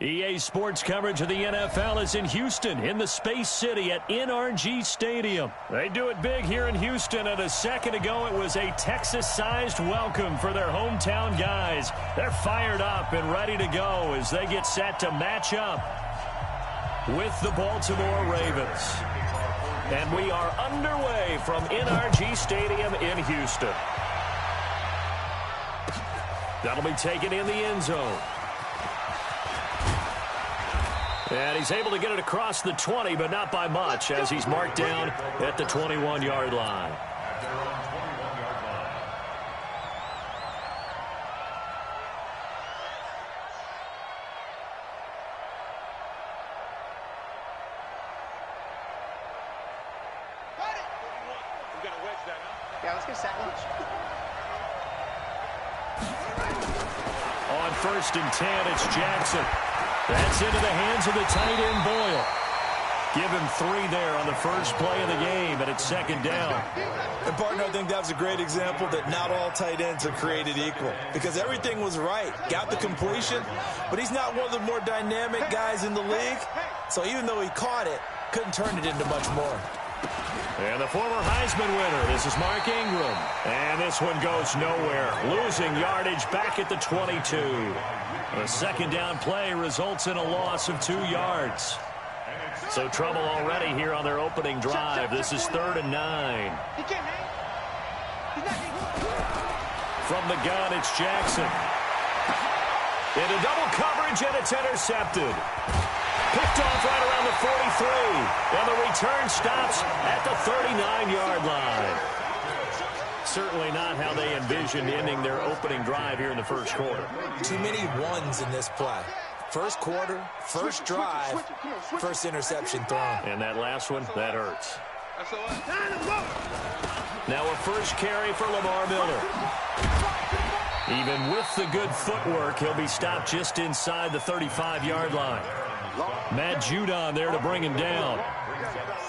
EA Sports coverage of the NFL is in Houston, in the Space City at NRG Stadium. They do it big here in Houston, and a second ago it was a Texas-sized welcome for their hometown guys. They're fired up and ready to go as they get set to match up with the Baltimore Ravens. And we are underway from NRG Stadium in Houston. That'll be taken in the end zone. And he's able to get it across the 20, but not by much, as he's marked down at the 21-yard line. Yeah, let's get sack lunch. On 1st and 10, it's Jackson. That's into the hands of the tight end, Boyle. Give him 3 there on the first play of the game, and it's 2nd down. And, partner, I think that was a great example that not all tight ends are created equal, because everything was right. Got the completion, but he's not one of the more dynamic guys in the league. So even though he caught it, couldn't turn it into much more. And the former Heisman winner, this is Mark Ingram. And this one goes nowhere, losing yardage back at the 22. The 2nd down play results in a loss of 2 yards. So trouble already here on their opening drive. This is 3rd and 9. From the gun, it's Jackson. Into double coverage, and it's intercepted. Picked off right around the 43. And the return stops at the 39-yard line. Certainly not how they envisioned ending their opening drive here in the first quarter. Too many ones in this play. First quarter, first drive, first interception thrown. And that last one, that hurts. Now a first carry for Lamar Miller. Even with the good footwork, he'll be stopped just inside the 35-yard line. Matt Judon there to bring him down.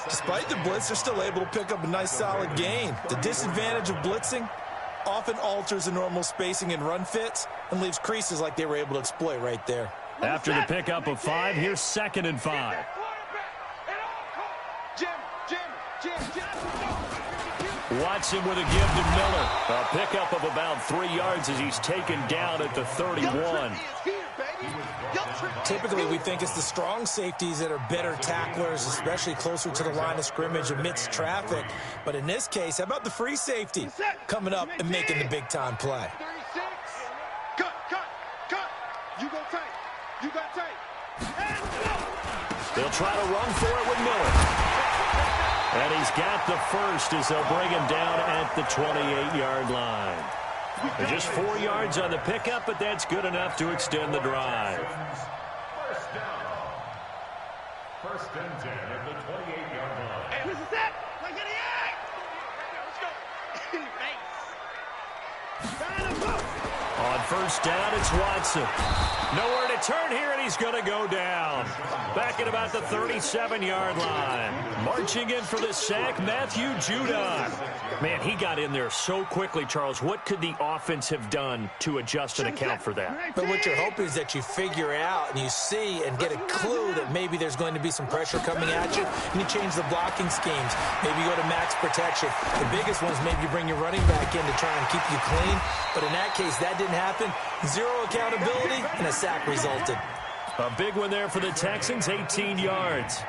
Despite the blitz, they're still able to pick up a nice solid gain. The disadvantage of blitzing often alters the normal spacing and run fits and leaves creases like they were able to exploit right there. After the pickup of 5, here's 2nd and 5. Watson with a give to Miller. A pickup of about 3 yards as he's taken down at the 31. Typically, we think it's the strong safeties that are better tacklers, especially closer to the line of scrimmage amidst traffic. But in this case, how about the free safety coming up and making the big-time play? Cut. You go tight. You got tight. They'll try to run for it with Miller. And he's got the first as they'll bring him down at the 28-yard line. Just 4 yards on the pickup, but that's good enough to extend the drive. First down. 1st and 10 at the 28-yard line. Hey, this is it. Let's get it. Let's go. On 1st down, it's Watson. Nowhere to turn here, and he's going to go down. Back at about the 37-yard line. Marching in for the sack, Matthew Judon. Man, he got in there so quickly, Charles. What could the offense have done to adjust and account for that? But what you're hoping is that you figure out and you see and get a clue that maybe there's going to be some pressure coming at you, and you change the blocking schemes. Maybe you go to max protection. The biggest one is maybe you bring your running back in to try and keep you clean. But in that case, that didn't happen. 0 accountability, and a sack resulted. A big one there for the Texans, 18 yards.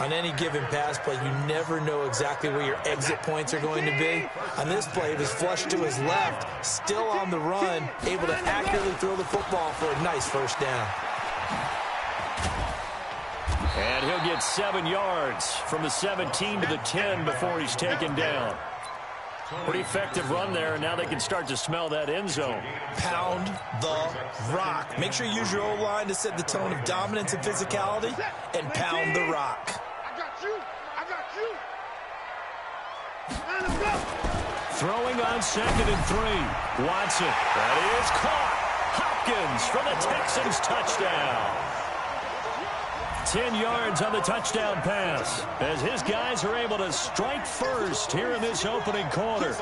On any given pass play, you never know exactly where your exit points are going to be. On this play, it was flushed to his left, still on the run, able to accurately throw the football for a nice first down. And he'll get 7 yards from the 17 to the 10 before he's taken down. Pretty effective run there, and now they can start to smell that end zone. Pound the rock. Make sure you use your O-line to set the tone of dominance and physicality, and pound the rock. I got you. Throwing on 2nd and 3. Watson. That is caught. Hopkins for the Texans touchdown. 10 yards on the touchdown pass as his guys are able to strike first here in this opening quarter.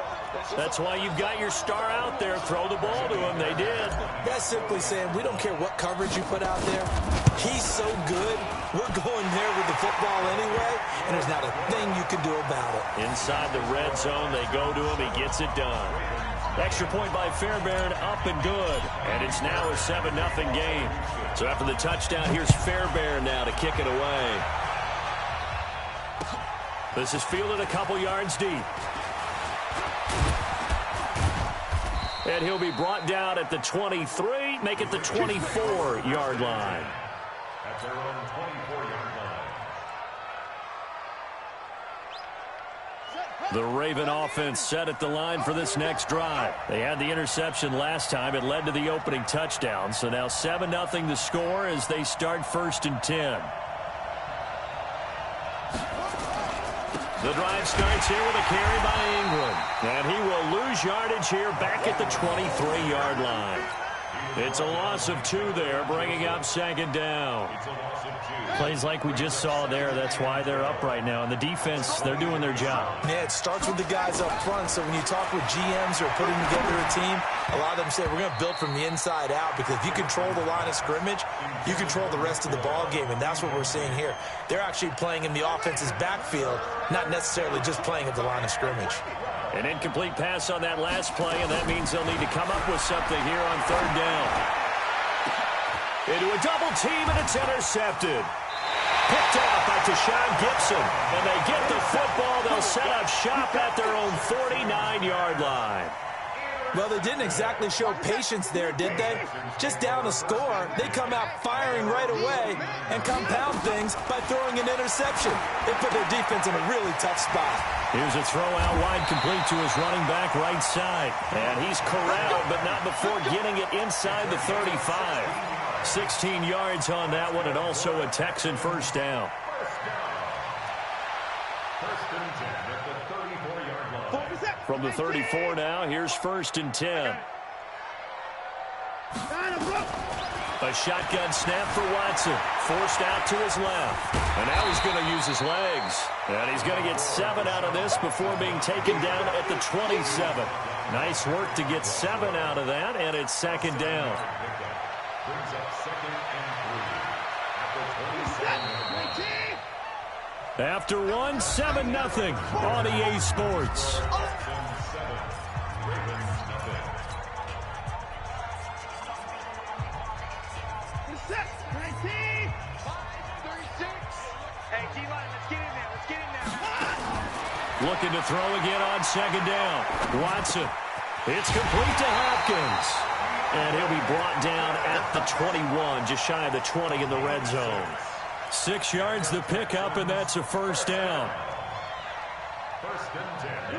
That's why you've got your star out there. Throw the ball to him. They did. That's simply saying we don't care what coverage you put out there. He's so good. We're going there with the football anyway, and there's not a thing you can do about it. Inside the red zone, they go to him. He gets it done. Extra point by Fairbairn, up and good. And it's now a 7-0 game. So after the touchdown, here's Fairbairn now to kick it away. This is fielded a couple yards deep. And he'll be brought down at the 23, make it the 24-yard line. At their own 24-yard line. The Raven offense set at the line for this next drive. They had the interception last time. It led to the opening touchdown. So now 7-0 the score as they start 1st and 10. The drive starts here with a carry by Ingram. And he will lose yardage here back at the 23-yard line. It's a loss of 2 there, bringing up 2nd down. Plays like we just saw there. That's why they're up right now. And the defense, they're doing their job. Yeah, it starts with the guys up front. So when you talk with GMs who are putting together a team, a lot of them say we're going to build from the inside out, because if you control the line of scrimmage, you control the rest of the ball game, and that's what we're seeing here. They're actually playing in the offense's backfield, not necessarily just playing at the line of scrimmage. An incomplete pass on that last play, and that means they'll need to come up with something here on 3rd down. Into a double team, and it's intercepted. Picked off by Tashawn Gibson, and they get the football. They'll set up shop at their own 49-yard line. Well, they didn't exactly show patience there, did they? Just down a score, they come out firing right away and compound things by throwing an interception. They put their defense in a really tough spot. Here's a throw out wide, complete to his running back right side. And he's corralled, but not before getting it inside the 35. 16 yards on that one, and also a Texan 1st down. From the 34 now, here's 1st and 10. A shotgun snap for Watson. Forced out to his left. And now he's going to use his legs. And he's going to get 7 out of this before being taken down at the 27. Nice work to get 7 out of that, and it's 2nd down. Brings up 2nd and 3. After 1, 7-0 on EA Sports. Looking to throw again on 2nd down. Watson. It's complete to Hopkins. And he'll be brought down at the 21, just shy of the 20 in the red zone. 6 yards the pickup, and that's a 1st down. 1st and 10.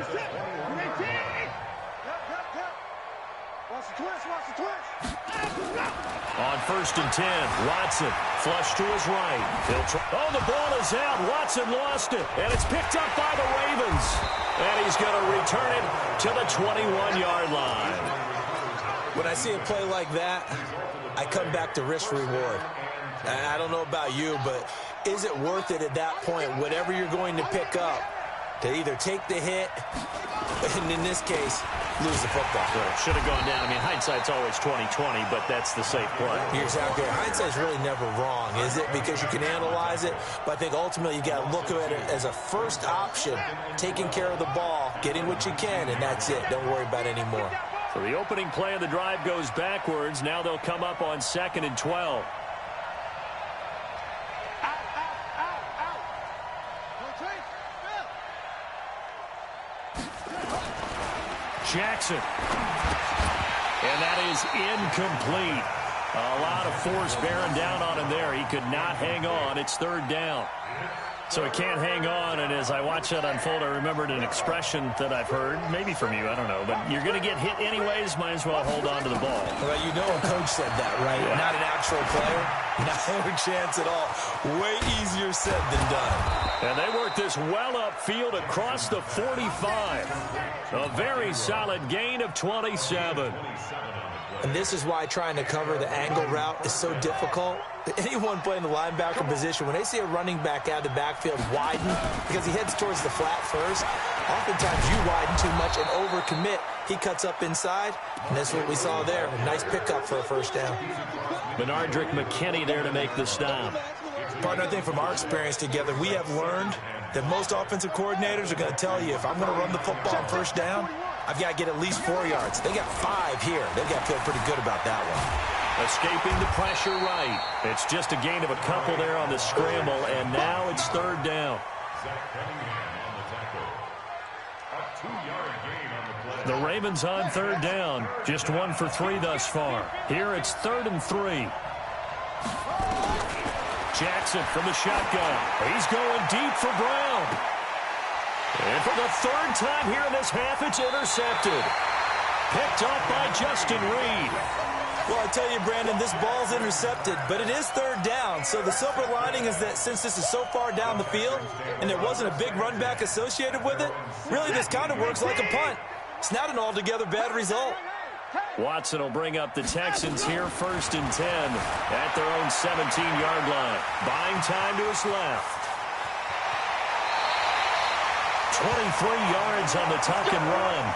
On 1st and 10, Watson flush to his right. Oh, the ball is out. Watson lost it, and it's picked up by the Ravens. And he's going to return it to the 21-yard line. When I see a play like that, I come back to risk reward. I don't know about you, but is it worth it at that point, whatever you're going to pick up, to either take the hit, and in this case, lose the football? Well, should have gone down. I mean, hindsight's always 20/20, but that's the safe play. You're exactly right. Hindsight's really never wrong, is it? Because you can analyze it, but I think ultimately you got to look at it as a first option, taking care of the ball, getting what you can, and that's it. Don't worry about it anymore. So the opening play of the drive goes backwards. Now they'll come up on 2nd and 12. Jackson. And that is incomplete. A lot of force bearing down on him there. He could not hang on. It's 3rd down. So he can't hang on, and as I watch that unfold, I remembered an expression that I've heard, maybe from you, I don't know, but you're going to get hit anyways, might as well hold on to the ball. Well, you know a coach said that, right? Yeah. Not an actual player. No chance at all. Way easier said than done. And they work this well upfield across the 45. A very solid gain of 27. And this is why trying to cover the angle route is so difficult. Anyone playing the linebacker position, when they see a running back out of the backfield widen because he heads towards the flat first, oftentimes you widen too much and overcommit. He cuts up inside, and that's what we saw there. A nice pickup for a first down. Benardrick McKinney there to make the stop. Partner, I think from our experience together, we have learned that most offensive coordinators are going to tell you, if I'm going to run the football on first down, I've got to get at least 4 yards. They got 5 here. They've got to feel pretty good about that one. Escaping the pressure right. It's just a gain of a couple there on the scramble, and now it's third down. The Ravens on third down. Just 1 for 3 thus far. Here it's 3rd and 3. Jackson from the shotgun. He's going deep for Brown. And for the 3rd time here in this half, it's intercepted. Picked up by Justin Reed. Well, I tell you, Brandon, this ball's intercepted, but it is 3rd down. So the silver lining is that since this is so far down the field and there wasn't a big run back associated with it, really this kind of works like a punt. It's not an altogether bad result. Watson will bring up the Texans here 1st and 10 at their own 17-yard line. Buying time to his left. 23 yards on the tuck and run.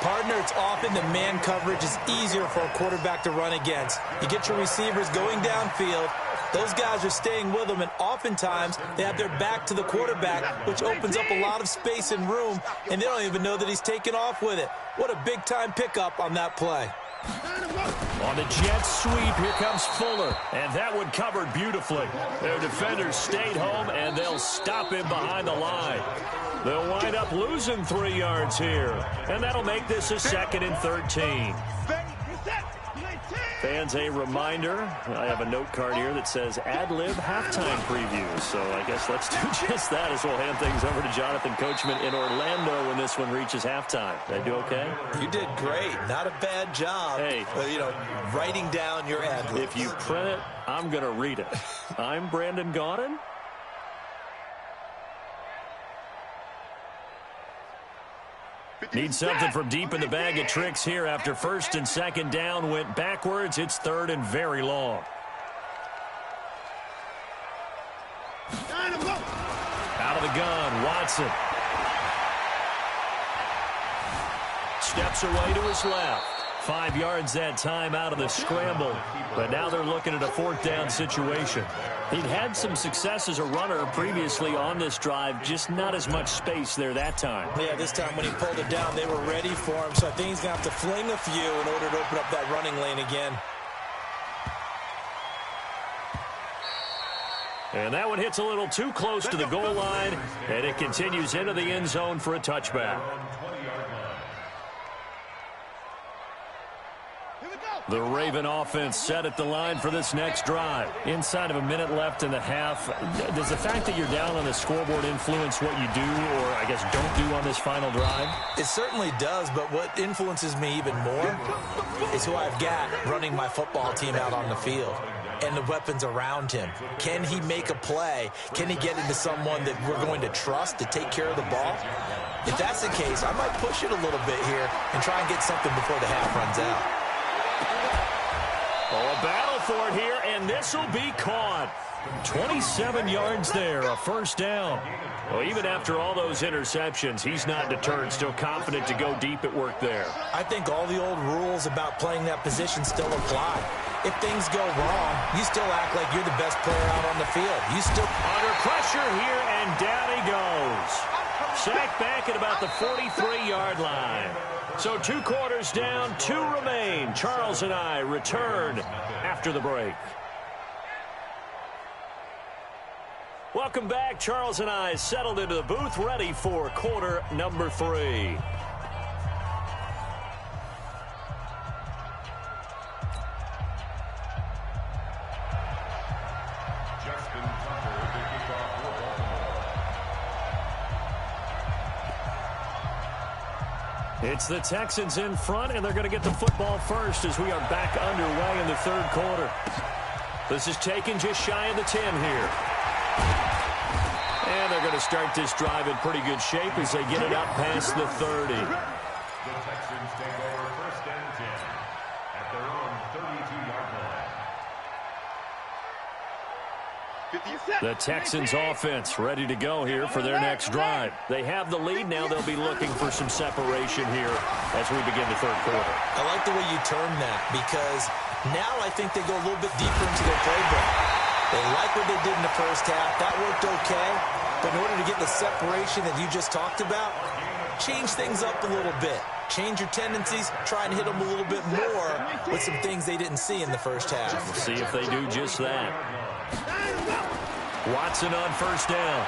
Partner, it's often that man coverage is easier for a quarterback to run against. You get your receivers going downfield. Those guys are staying with them, and oftentimes they have their back to the quarterback, which opens up a lot of space and room, and they don't even know that he's taken off with it. What a big-time pickup on that play. On the jet sweep, here comes Fuller, and that one covered beautifully. Their defenders stayed home, and they'll stop him behind the line. They'll wind up losing 3 yards here, and that'll make this a 2nd and 13. Fans, a reminder, I have a note card here that says ad-lib halftime preview, so I guess let's do just that as we'll hand things over to Jonathan Coachman in Orlando when this one reaches halftime. Did I do okay? You did great. Not a bad job. Hey, writing down your ad-libs. If you print it, I'm going to read it. I'm Brandon Gaudin. Need something from deep in the bag of tricks here after 1st and 2nd down. Went backwards. It's 3rd and very long. Out of the gun, Watson. Steps away to his left. 5 yards that time out of the scramble. But now they're looking at a 4th down situation. He'd had some success as a runner previously on this drive, just not as much space there that time. Yeah, this time when he pulled it down, they were ready for him. So I think he's going to have to fling a few in order to open up that running lane again. And that one hits a little too close to the goal line, and it continues into the end zone for a touchback. The Raven offense set at the line for this next drive. Inside of a minute left in the half, does the fact that you're down on the scoreboard influence what you do or, I guess, don't do on this final drive? It certainly does, but what influences me even more is who I've got running my football team out on the field and the weapons around him. Can he make a play? Can he get into someone that we're going to trust to take care of the ball? If that's the case, I might push it a little bit here and try and get something before the half runs out. Oh, a battle for it here, and this will be caught. 27 yards there, a 1st down. Well, even after all those interceptions, he's not deterred, still confident to go deep at work there. I think all the old rules about playing that position still apply. If things go wrong, you still act like you're the best player out on the field. You still under pressure here, and down he goes. Sacked back at about the 43-yard line. So 2 quarters down, 2 remain. Charles and I return after the break. Welcome back. Charles and I settled into the booth, ready for quarter number 3. It's the Texans in front, and they're going to get the football first as we are back underway in the 3rd quarter. This is taken just shy of the 10 here. And they're going to start this drive in pretty good shape as they get it up past the 30. The Texans take over first and 10 at their own 32-yard line. The Texans offense ready to go here for their next drive. They have the lead. Now they'll be looking for some separation here as we begin the third quarter. I like the way you term that because now I think they go a little bit deeper into their playbook. They like what they did in the first half. That worked okay. But in order to get the separation that you just talked about, change things up a little bit. Change your tendencies. Try and hit them a little bit more with some things they didn't see in the first half. We'll see if they do just that. Watson on first down.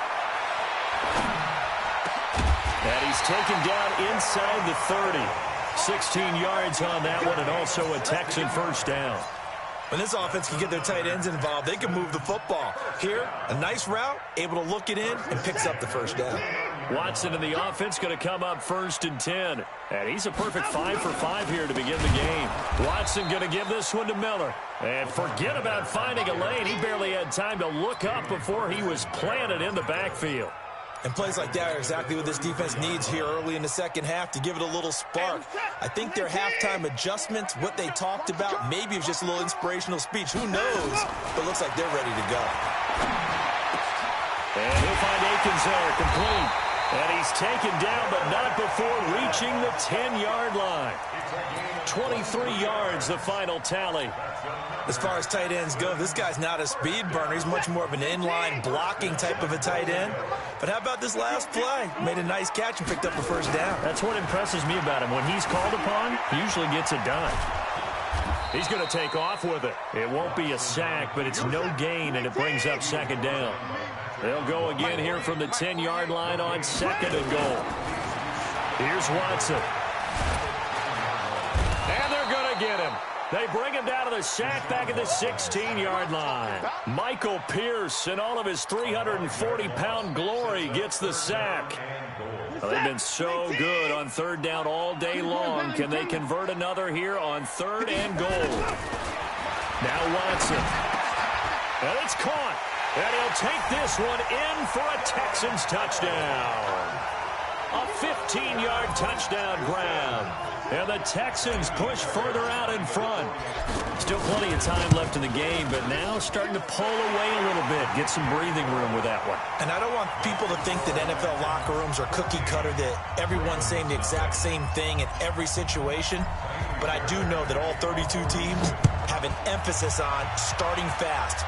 And he's taken down inside the 30. 16 yards on that one, and also a Texan first down. When this offense can get their tight ends involved, they can move the football. Here, a nice route, able to look it in, and picks up the first down. Watson in the offense going to come up first and 10. And he's a perfect 5 for 5 here to begin the game. Watson going to give this one to Miller. And forget about finding a lane. He barely had time to look up before he was planted in the backfield. And plays like that are exactly what this defense needs here early in the second half to give it a little spark. I think their halftime adjustments, what they talked about, maybe it was just a little inspirational speech. Who knows? But it looks like they're ready to go. And he'll find Akins there, complete. And he's taken down, but not before reaching the 10-yard line. 23 yards, the final tally. As far as tight ends go, this guy's not a speed burner. He's much more of an inline blocking type of a tight end. But how about this last play? Made a nice catch and picked up a first down. That's what impresses me about him. When he's called upon, he usually gets it done. He's going to take off with it. It won't be a sack, but it's no gain, and it brings up second down. They'll go again here from the 10-yard line on second and goal. Here's Watson. And they're going to get him. They bring him down to the sack back at the 16-yard line. Michael Pierce, in all of his 340-pound glory, gets the sack. Well, they've been so good on third down all day long. Can they convert another here on third and goal? Now Watson. And it's caught. And he'll take this one in for a Texans touchdown. A 15-yard touchdown grab. And the Texans push further out in front. Still plenty of time left in the game, but now starting to pull away a little bit. Get some breathing room with that one. And I don't want people to think that NFL locker rooms are cookie cutter, that everyone's saying the exact same thing in every situation. But I do know that all 32 teams have an emphasis on starting fast.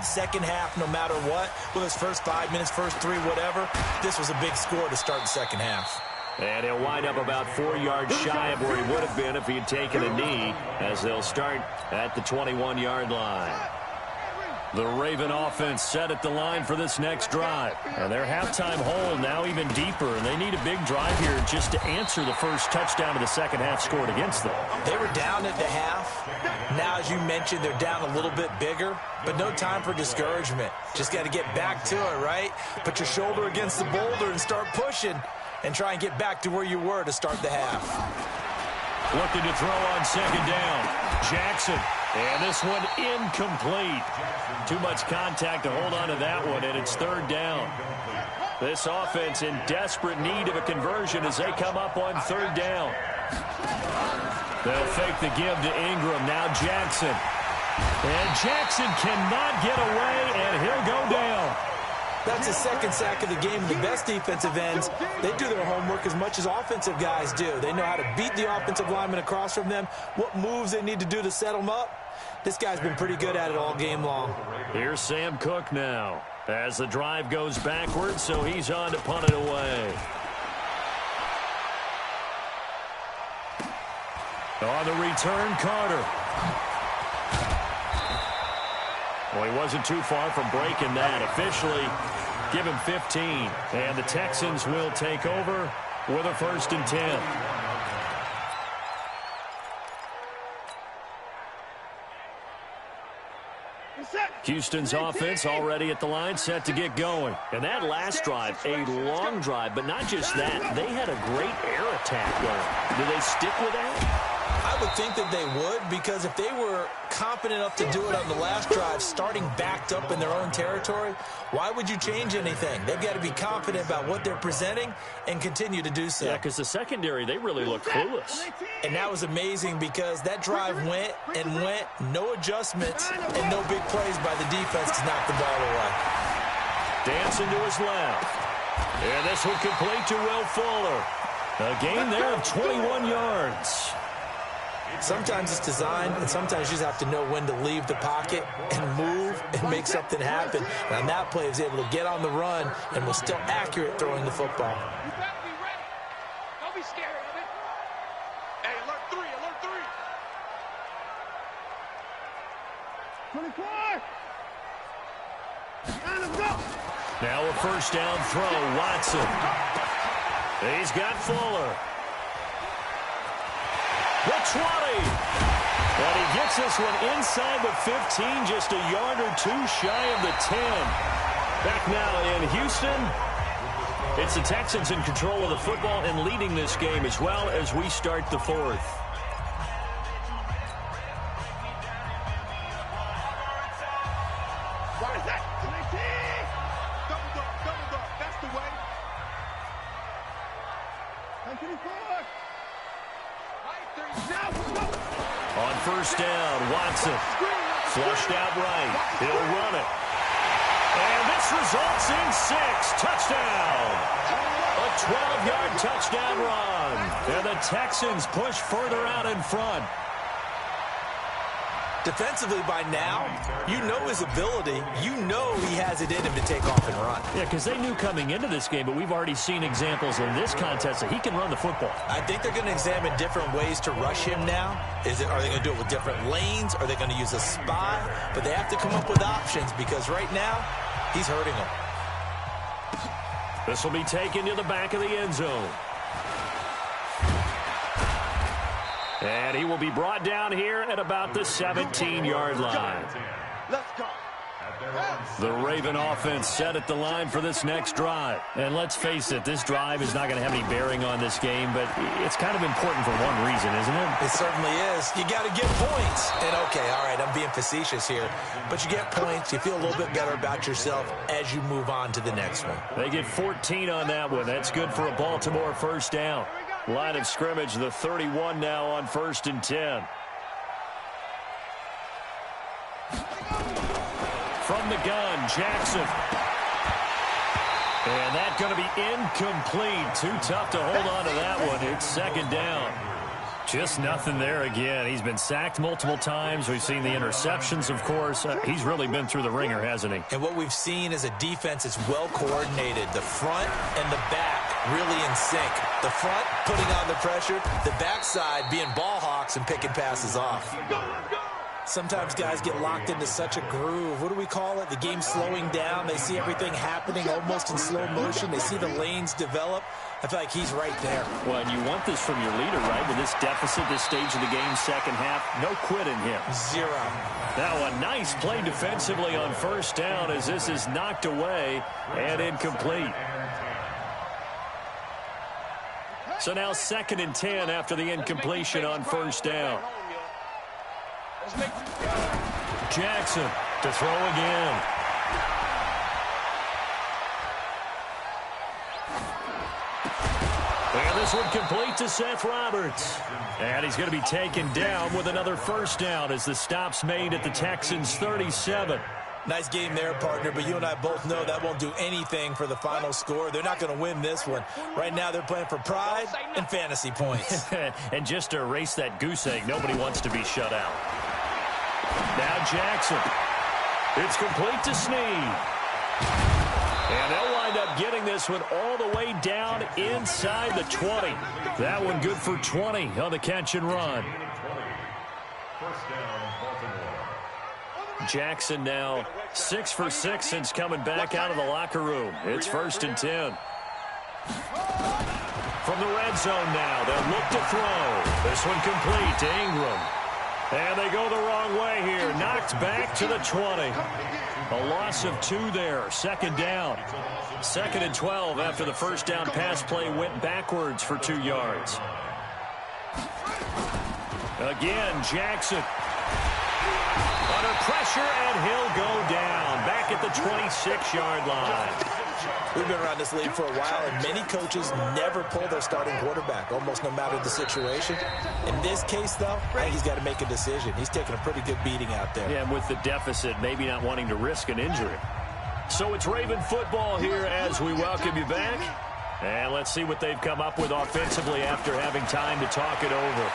Second half, no matter what, whether it's first 5 minutes, first 3, whatever, this was a big score to start the second half. And he'll wind up about 4 yards shy of where he would have been if he had taken a knee, as they'll start at the 21-yard line. The Raven offense set at the line for this next drive. And their halftime hole now even deeper, and they need a big drive here just to answer the first touchdown of the second half scored against them. They were down at the half. Now, as you mentioned, they're down a little bit bigger, but no time for discouragement. Just got to get back to it, right? Put your shoulder against the boulder and start pushing and try and get back to where you were to start the half. Looking to throw on second down. Jackson. And this one incomplete. Too much contact to hold on to that one, and it's third down. This offense in desperate need of a conversion as they come up on third down. They'll fake the give to Ingram. Now Jackson. And Jackson cannot get away, and he'll go down. That's the second sack of the game. The best defensive ends, they do their homework as much as offensive guys do. They know how to beat the offensive lineman across from them, what moves they need to do to set them up. This guy's been pretty good at it all game long. Here's Sam Cook now as the drive goes backwards, so he's on to punt it away. On the return, Carter. Well, he wasn't too far from breaking that. Officially, give him 15. And the Texans will take over with a 1st and 10. Houston's offense already at the line, set to get going. And that last drive, a long drive, but not just that. They had a great air attack going. Do they stick with that? I would think that they would, because if they were confident enough to do it on the last drive, starting backed up in their own territory, why would you change anything? They've got to be confident about what they're presenting and continue to do so. Yeah, because the secondary, they really look clueless. And that was amazing because that drive went and went, no adjustments, and no big plays by the defense to knock the ball away. Dancing to his left. And this one complete to Will Fuller. A gain there of 21 yards. Sometimes it's designed, and sometimes you just have to know when to leave the pocket and move and make something happen. And on that play, he was able to get on the run and was still accurate throwing the football. You better be ready. Don't be scared of it. Hey, alert 3, alert 3. 24. And let's go. Now a first down throw, Watson. He's got Fuller. The 20. And he gets this one inside the 15, just a yard or two shy of the 10. Back now in Houston. It's the Texans in control of the football and leading this game as well as we start the fourth. What is that? Double dog. That's the way. On first down, Watson. Flushed out right. He'll run it. And this results in 6. Touchdown. A 12-yard touchdown run. And the Texans push further out in front. Defensively by now, you know his ability. You know he has it in him to take off and run. Yeah, because they knew coming into this game, but we've already seen examples in this contest that he can run the football. I think they're going to examine different ways to rush him now. Are they going to do it with different lanes? Are they going to use a spy? But they have to come up with options because right now, he's hurting them. This will be taken to the back of the end zone. And he will be brought down here at about the 17-yard line. Let's go. The Raven offense set at the line for this next drive. And let's face it, this drive is not going to have any bearing on this game, but it's kind of important for one reason, isn't it? It certainly is. You got to get points. And okay, all right, I'm being facetious here, but you get points. You feel a little bit better about yourself as you move on to the next one. They get 14 on that one. That's good for a Baltimore first down. Line of scrimmage, the 31 now on 1st and 10. From the gun, Jackson. And that's going to be incomplete. Too tough to hold on to that one. It's second down. Just nothing there again. He's been sacked multiple times. We've seen the interceptions, of course. He's really been through the ringer, hasn't he? And what we've seen is a defense that's well coordinated. The front and the back really in sync. The front putting on the pressure. The backside being ball hawks and picking passes off. Sometimes guys get locked into such a groove. What do we call it? The game slowing down. They see everything happening almost in slow motion. They see the lanes develop. I feel like he's right there. Well, and you want this from your leader, right? With this deficit, this stage of the game, second half, no quit in him. 0. Now a nice play defensively on first down as this is knocked away and incomplete. So now 2nd and 10 after the incompletion on first down. Jackson to throw again. And this one complete to Seth Roberts. And he's going to be taken down with another first down as the stop's made at the Texans' 37. Nice game there, partner, but you and I both know that won't do anything for the final score. They're not going to win this one. Right now they're playing for pride and fantasy points. And just to erase that goose egg, nobody wants to be shut out. Now Jackson. It's complete to Snead. And they'll wind up getting this one all the way down inside the 20. That one good for 20 on the catch and run. Jackson now 6 for 6 since coming back out of the locker room. It's 1st and 10. From the red zone now, they'll look to throw. This one complete to Ingram. And they go the wrong way here. Knocked back to the 20. A loss of 2 there. 2nd down. 2nd and 12 after the first down pass play went backwards for 2 yards. Again, Jackson. Under pressure, and he'll go down. Back at the 26-yard line. We've been around this league for a while, and many coaches never pull their starting quarterback, almost no matter the situation. In this case, though, I think he's got to make a decision. He's taking a pretty good beating out there. Yeah, and with the deficit, maybe not wanting to risk an injury. So it's Raven football here as we welcome you back. And let's see what they've come up with offensively after having time to talk it over.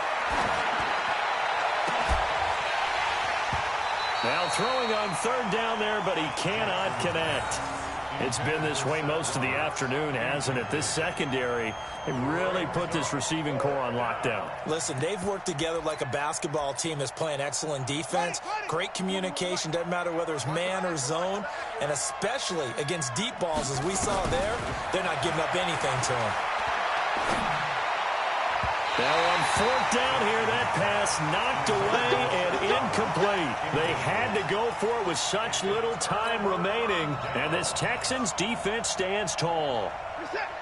Now throwing on third down there, but he cannot connect. It's been this way most of the afternoon, hasn't it? This secondary, they really put this receiving core on lockdown. Listen, they've worked together like a basketball team that's playing excellent defense. Great communication, doesn't matter whether it's man or zone. And especially against deep balls, as we saw there, they're not giving up anything to them. Now on fourth down here, that pass knocked away and incomplete. They had to go for it with such little time remaining, and this Texans defense stands tall.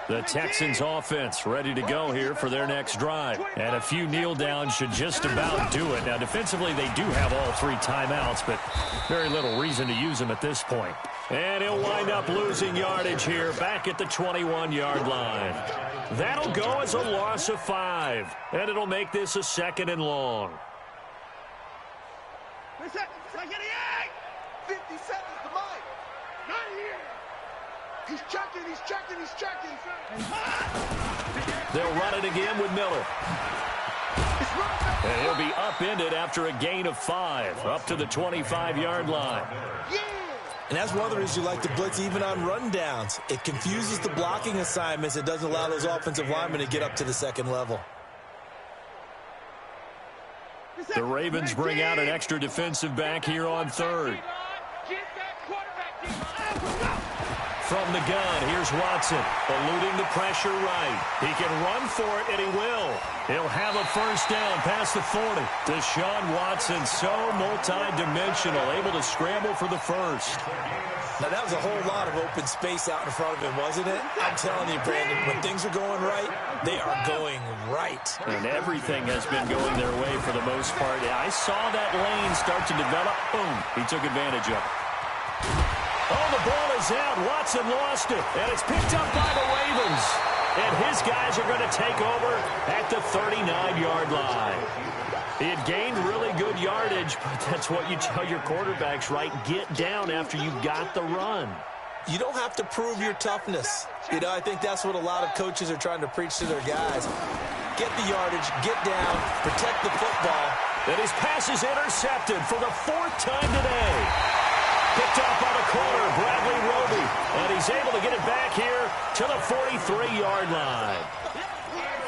The Texans offense ready to go here for their next drive. And a few kneel downs should just about do it. Now defensively, they do have all three timeouts, but very little reason to use them at this point. And he'll wind up losing yardage here back at the 21-yard line. That'll go as a loss of 5, and it'll make this a 2nd and long. 50 seconds to mine. Not here. He's checking. They'll run it again with Miller. And he'll be upended after a gain of 5, up to the 25-yard line. And that's one of the reasons you like to blitz even on rundowns. It confuses the blocking assignments. It doesn't allow those offensive linemen to get up to the second level. The Ravens bring out an extra defensive back here on third. From the gun, here's Watson, eluding the pressure right. He can run for it, and he will. He'll have a first down past the 40. Deshaun Watson, so multi-dimensional, able to scramble for the first. Now, that was a whole lot of open space out in front of him, wasn't it? I'm telling you, Brandon, when things are going right, they are going right. And everything has been going their way for the most part. I saw that lane start to develop. Boom. He took advantage of it. Oh, the ball is out. Watson lost it. And it's picked up by the Ravens. And his guys are going to take over at the 39-yard line. He had gained really good yardage, but that's what you tell your quarterbacks, right? Get down after you got the run. You don't have to prove your toughness. You know, I think that's what a lot of coaches are trying to preach to their guys. Get the yardage, get down, protect the football. And his pass is intercepted for the 4th time today. Picked up by the corner, Bradley Roby. And he's able to get it back here to the 43-yard line.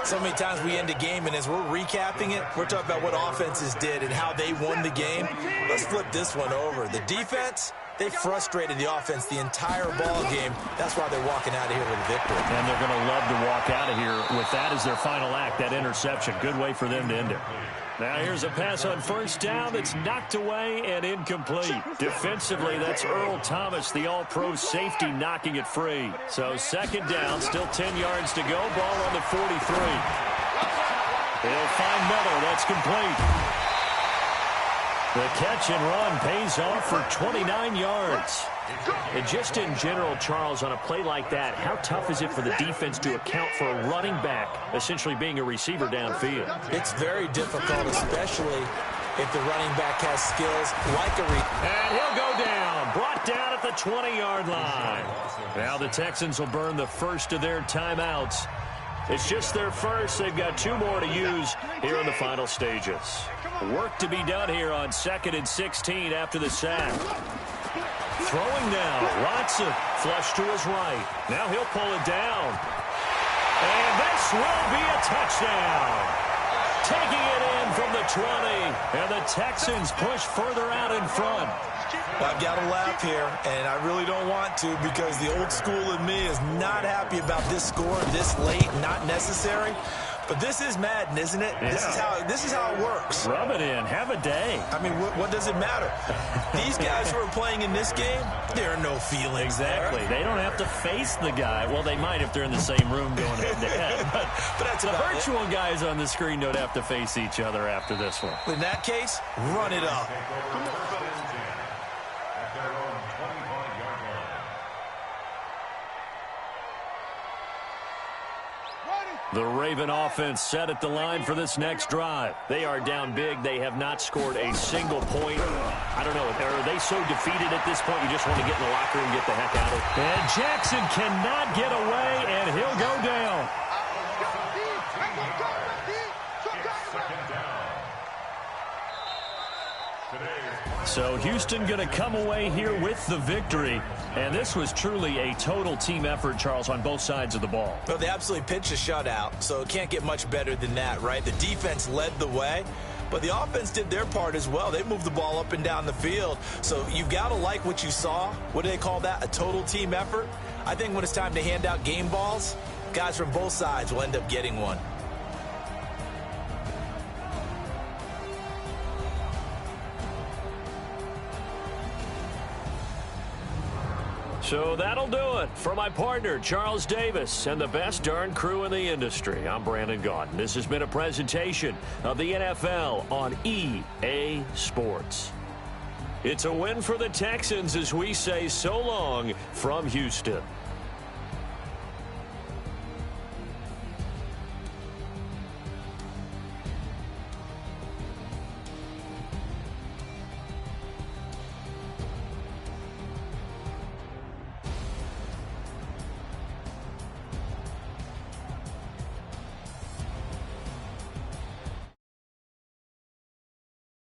So many times we end a game, and as we're recapping it, we're talking about what offenses did and how they won the game. Let's flip this one over. The defense, they frustrated the offense the entire ball game. That's why they're walking out of here with a victory. And they're going to love to walk out of here with that as their final act, that interception. Good way for them to end it. Now here's a pass on first down that's knocked away and incomplete. Defensively, that's Earl Thomas, the all-pro safety, knocking it free. So 2nd down, still 10 yards to go. Ball on the 43. He'll find Miller. That's complete. The catch and run pays off for 29 yards. And just in general, Charles, on a play like that, how tough is it for the defense to account for a running back essentially being a receiver downfield? It's very difficult, especially if the running back has skills like And he'll go down, brought down at the 20-yard line. Now the Texans will burn the first of their timeouts. It's just their first. They've got 2 more to use here in the final stages. Work to be done here on 2nd and 16 after the sack. Throwing now, Watson, flush to his right. Now he'll pull it down. And this will be a touchdown. Taking it in from the 20, and the Texans push further out in front. I've got to laugh here, and I really don't want to because the old school in me is not happy about this score this late, not necessary. But this is Madden, isn't it? Yeah. This is how it works. Rub it in. Have a day. I mean, what does it matter? These guys who are playing in this game, there are no feelings. Exactly. There. They don't have to face the guy. Well, they might if they're in the same room going head-to-head. But that's the about virtual guys on the screen don't have to face each other after this one. In that case, run it up. The Raven offense set at the line for this next drive. They are down big. They have not scored a single point. I don't know. Are they so defeated at this point you just want to get in the locker room and get the heck out of it? And Jackson cannot get away, and he'll go down. So Houston going to come away here with the victory. And this was truly a total team effort, Charles, on both sides of the ball. Well, they absolutely pitched a shutout, so it can't get much better than that, right? The defense led the way, but the offense did their part as well. They moved the ball up and down the field. So you've got to like what you saw. What do they call that? A total team effort? I think when it's time to hand out game balls, guys from both sides will end up getting one. So that'll do it for my partner, Charles Davis, and the best darn crew in the industry. I'm Brandon Gaudin. This has been a presentation of the NFL on EA Sports. It's a win for the Texans as we say so long from Houston.